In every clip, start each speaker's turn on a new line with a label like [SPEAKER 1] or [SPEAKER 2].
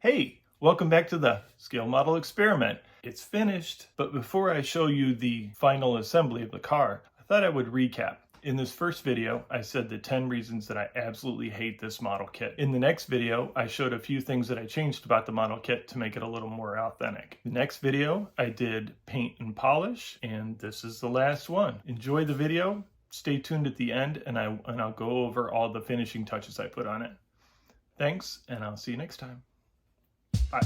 [SPEAKER 1] Hey, welcome back to the scale model experiment. It's finished, but before I show you the final assembly of the car, I thought I would recap. In this first video, I said the 10 reasons that I absolutely hate this model kit. In the next video, I showed a few things that I changed about the model kit to make it a little more authentic. The next video, I did paint and polish, and this is the last one. Enjoy the video, stay tuned at the end, and I'll go over all the finishing touches I put on it. Thanks, and I'll see you next time. Bye.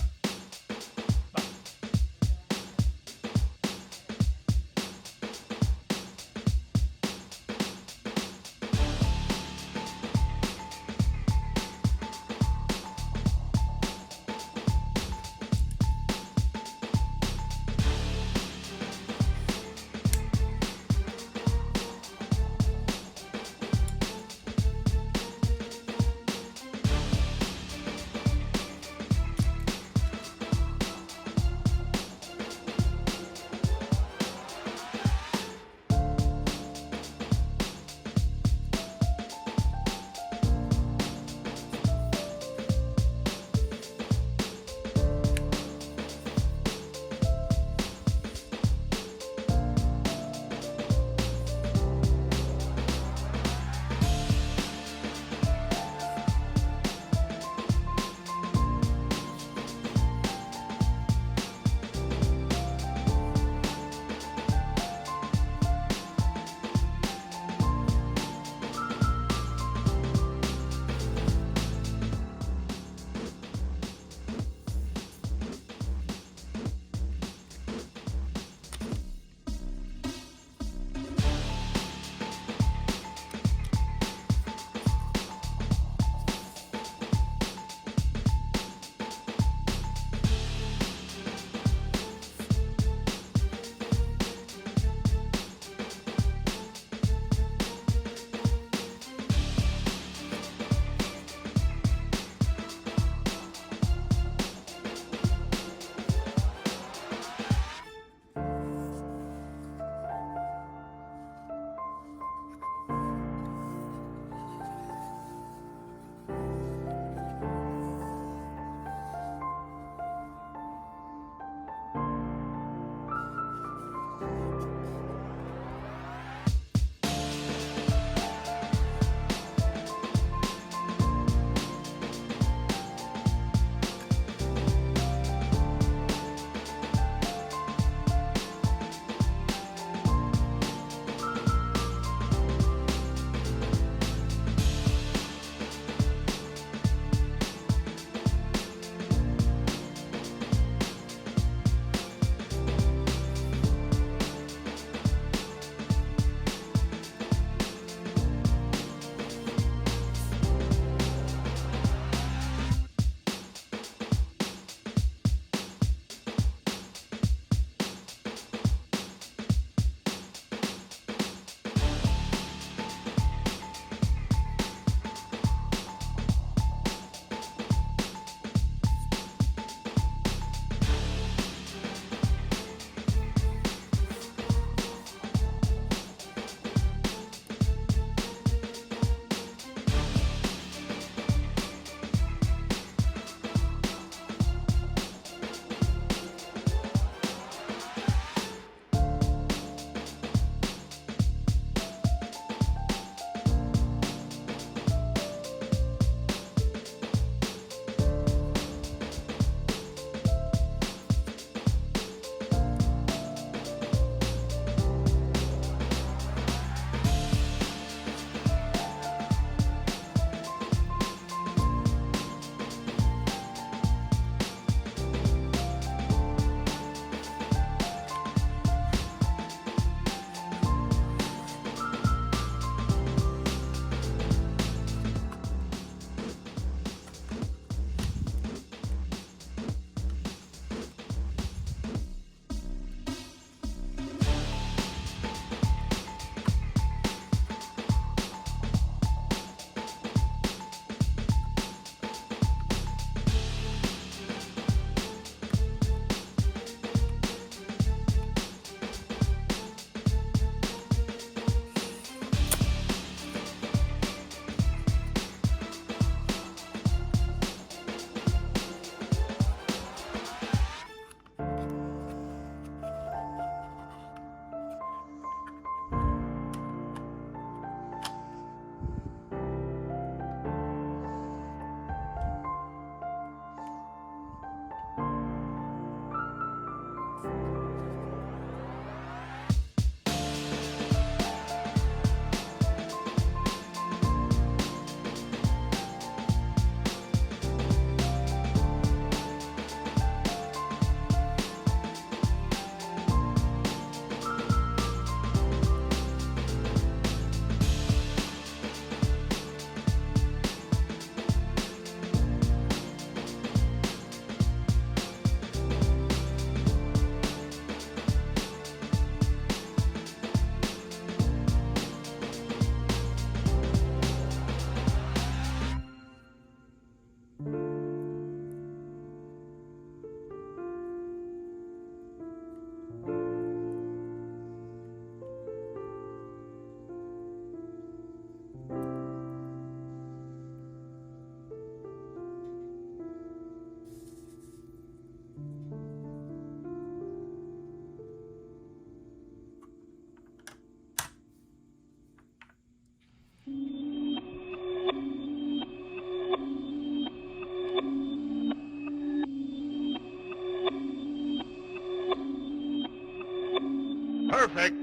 [SPEAKER 2] Perfect.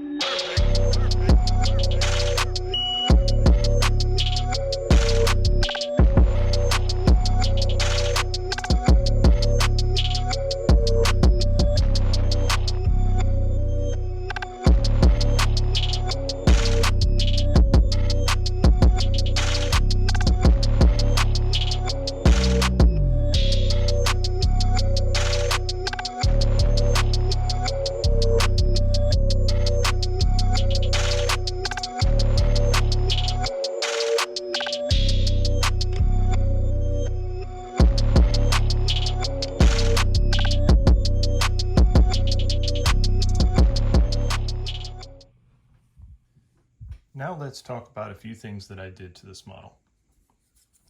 [SPEAKER 1] Now let's talk about a few things that I did to this model.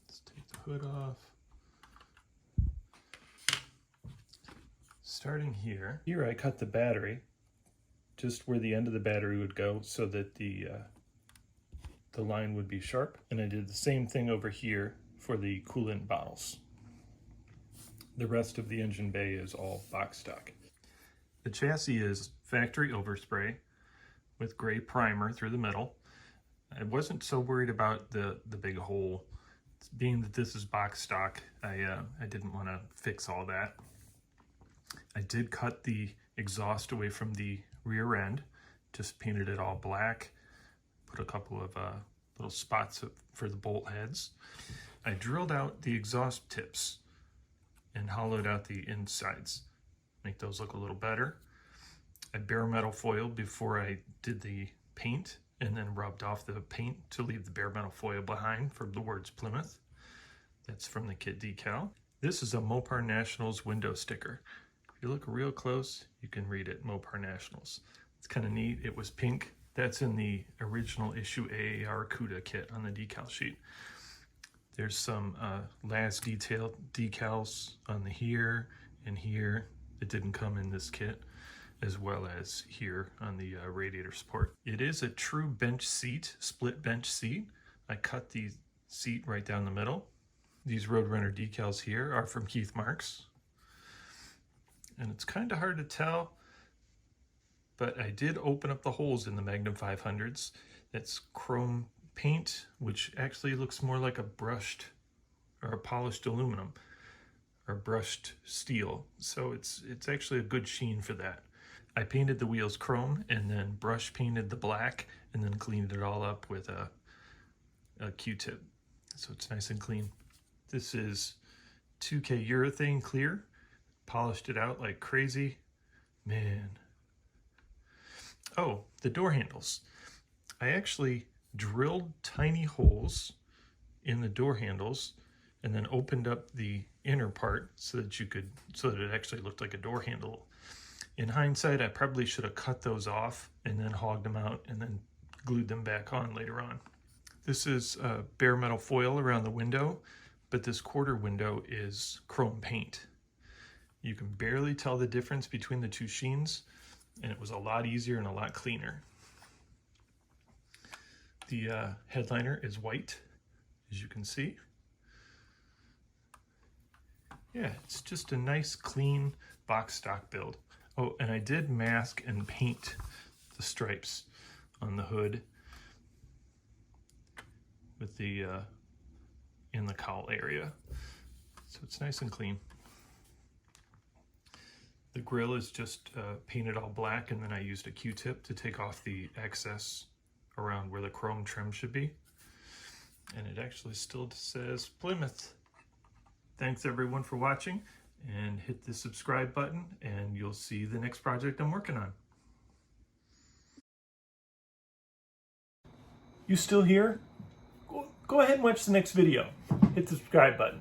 [SPEAKER 1] Let's take the hood off. Starting here, I cut the battery just where the end of the battery would go so that the line would be sharp. And I did the same thing over here for the coolant bottles. The rest of the engine bay is all box stock. The chassis is factory overspray with gray primer through the middle. I wasn't so worried about the big hole. Being that this is box stock, I didn't want to fix all that. I did cut the exhaust away from the rear end, just painted it all black, put a couple of little spots for the bolt heads. I drilled out the exhaust tips and hollowed out the insides, make those look a little better. I bare metal foiled before I did the paint, and then rubbed off the paint to leave the bare metal foil behind for the words Plymouth. That's from the kit decal. This is a Mopar Nationals window sticker. If you look real close, you can read it, Mopar Nationals. It's kind of neat. It was pink. That's in the original issue AAR CUDA kit on the decal sheet. There's some last detail decals on the here and here that didn't come in this kit, as well as here on the radiator support. It is a true bench seat, split bench seat. I cut the seat right down the middle. These Roadrunner decals here are from Keith Marks. And it's kind of hard to tell, but I did open up the holes in the Magnum 500s. That's chrome paint, which actually looks more like a brushed or a polished aluminum or brushed steel. So it's actually a good sheen for that. I painted the wheels chrome and then brush painted the black and then cleaned it all up with a Q-tip. So it's nice and clean. This is 2K urethane clear. Polished it out like crazy. Man. Oh, the door handles. I actually drilled tiny holes in the door handles and then opened up the inner part so that it actually looked like a door handle. In hindsight, I probably should have cut those off and then hogged them out and then glued them back on later on. This is bare metal foil around the window, but this quarter window is chrome paint. You can barely tell the difference between the two sheens, and it was a lot easier and a lot cleaner. The headliner is white, as you can see. Yeah, it's just a nice, clean box stock build. Oh, and I did mask and paint the stripes on the hood with the in the cowl area, so it's nice and clean. The grill is just painted all black, and then I used a Q-tip to take off the excess around where the chrome trim should be. And it actually still says Plymouth. Thanks everyone for watching, and hit the subscribe button and you'll see the next project I'm working on. You still here? Go ahead and watch the next video. Hit the subscribe button.